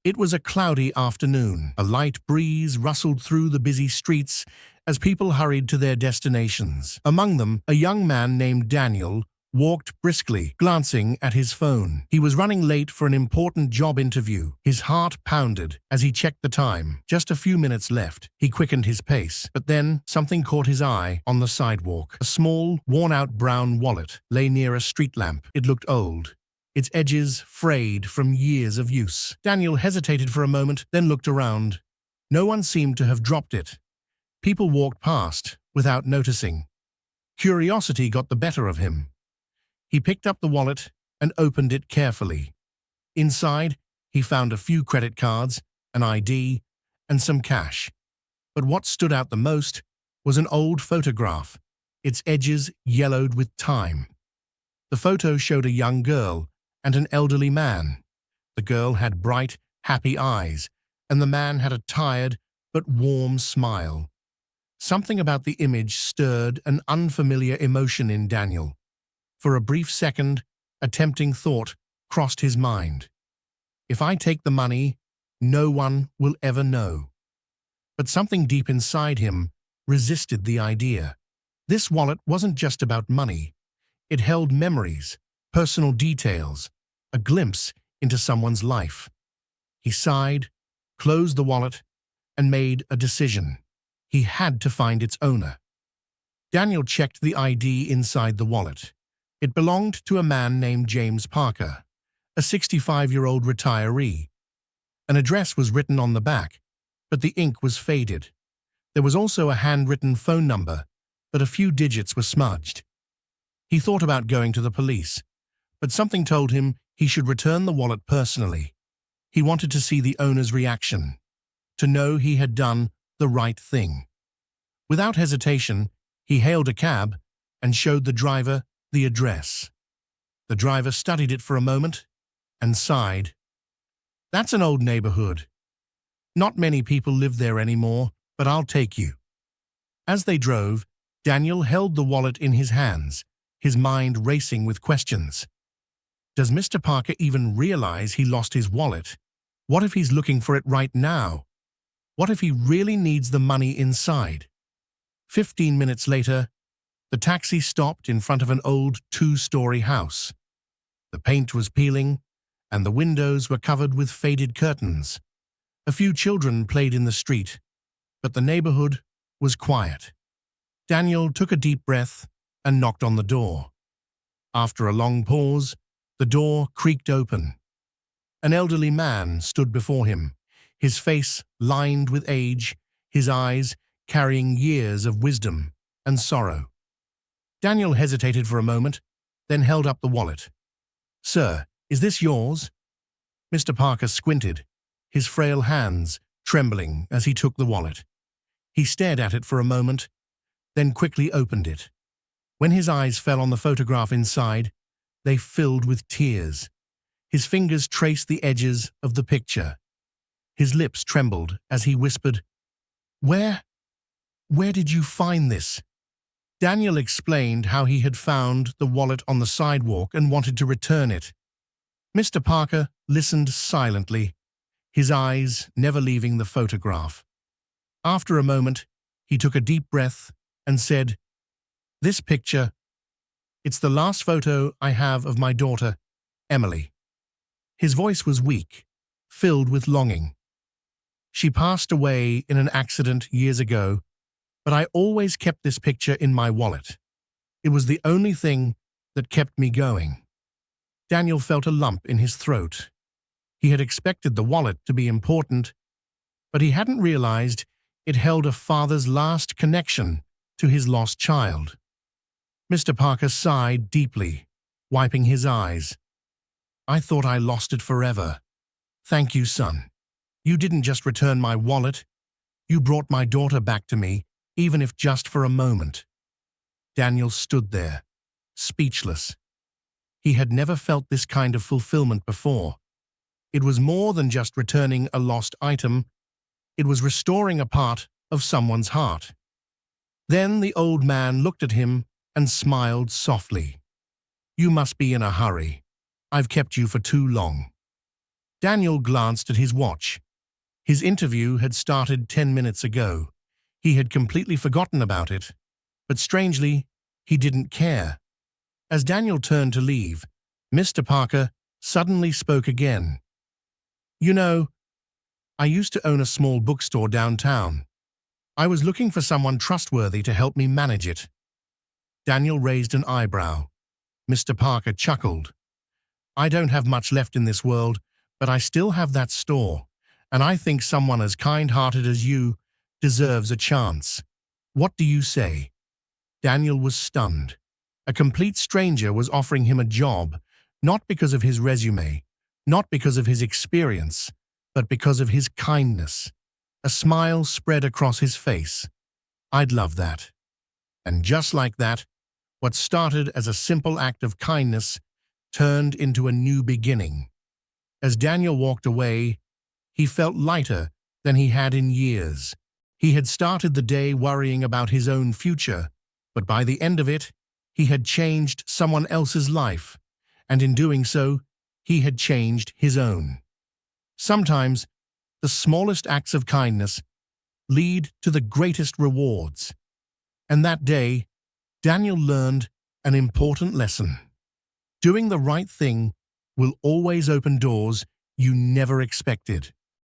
It was a cloudy afternoon. A light breeze rustled through the busy streets as people hurried to their destinations. Among them, a young man named Daniel walked briskly, glancing at his phone. He was running late for an important job interview. His heart pounded as he checked the time. Just a few minutes left. He quickened his pace, but then something caught his eye on the sidewalk. A small, worn-out brown wallet lay near a street lamp. It looked old, its edges frayed from years of use. Daniel hesitated for a moment, then looked around. No one seemed to have dropped it. People walked past without noticing. Curiosity got the better of him. He picked up the wallet and opened it carefully. Inside, he found a few credit cards, an ID, and some cash. But what stood out the most was an old photograph, its edges yellowed with time. The photo showed a young girl and an elderly man. The girl had bright, happy eyes, and the man had a tired but warm smile. Something about the image stirred an unfamiliar emotion in Daniel. For a brief second, a tempting thought crossed his mind. If I take the money, no one will ever know. But something deep inside him resisted the idea. This wallet wasn't just about money. It held memories, personal details, a glimpse into someone's life. He sighed, closed the wallet, and made a decision. He had to find its owner. Daniel checked the ID inside the wallet. It belonged to a man named James Parker, a 65-year-old retiree. An address was written on the back, but the ink was faded. There was also a handwritten phone number, but a few digits were smudged. He thought about going to the police, but something told him he should return the wallet personally. He wanted to see the owner's reaction, to know he had done the right thing. Without hesitation, he hailed a cab and showed the driver the address. The driver studied it for a moment and sighed. "That's an old neighborhood. Not many people live there anymore, but I'll take you." As they drove, Daniel held the wallet in his hands, his mind racing with questions. Does Mr. Parker even realize he lost his wallet? What if he's looking for it right now? What if he really needs the money inside? 15 minutes later, the taxi stopped in front of an old two-story house. The paint was peeling, and the windows were covered with faded curtains. A few children played in the street, but the neighborhood was quiet. Daniel took a deep breath and knocked on the door. After a long pause, the door creaked open. An elderly man stood before him, his face lined with age, his eyes carrying years of wisdom and sorrow. Daniel hesitated for a moment, then held up the wallet. "Sir, is this yours?" Mr. Parker squinted, his frail hands trembling as he took the wallet. He stared at it for a moment, then quickly opened it. When his eyes fell on the photograph inside, they filled with tears. His fingers traced the edges of the picture. His lips trembled as he whispered, Where did you find this?" Daniel explained how he had found the wallet on the sidewalk and wanted to return it. Mr. Parker listened silently, his eyes never leaving the photograph. After a moment, he took a deep breath and said, "This picture, it's the last photo I have of my daughter, Emily." His voice was weak, filled with longing. "She passed away in an accident years ago, but I always kept this picture in my wallet. It was the only thing that kept me going." Daniel felt a lump in his throat. He had expected the wallet to be important, but he hadn't realized it held a father's last connection to his lost child. Mr. Parker sighed deeply, wiping his eyes. "I thought I lost it forever. Thank you, son. You didn't just return my wallet. You brought my daughter back to me, even if just for a moment." Daniel stood there, speechless. He had never felt this kind of fulfillment before. It was more than just returning a lost item. It was restoring a part of someone's heart. Then the old man looked at him and smiled softly. "You must be in a hurry. I've kept you for too long." Daniel glanced at his watch. His interview had started 10 minutes ago. He had completely forgotten about it. But strangely, he didn't care. As Daniel turned to leave, Mr. Parker suddenly spoke again. "You know, I used to own a small bookstore downtown. I was looking for someone trustworthy to help me manage it." Daniel raised an eyebrow. Mr. Parker chuckled. "I don't have much left in this world, but I still have that store, and I think someone as kind-hearted as you deserves a chance. What do you say?" Daniel was stunned. A complete stranger was offering him a job, not because of his resume, not because of his experience, but because of his kindness. A smile spread across his face. "I'd love that." And just like that, what started as a simple act of kindness turned into a new beginning. As Daniel walked away, he felt lighter than he had in years. He had started the day worrying about his own future, but by the end of it, he had changed someone else's life, and in doing so, he had changed his own. Sometimes, the smallest acts of kindness lead to the greatest rewards. And that day, Daniel learned an important lesson. Doing the right thing will always open doors you never expected.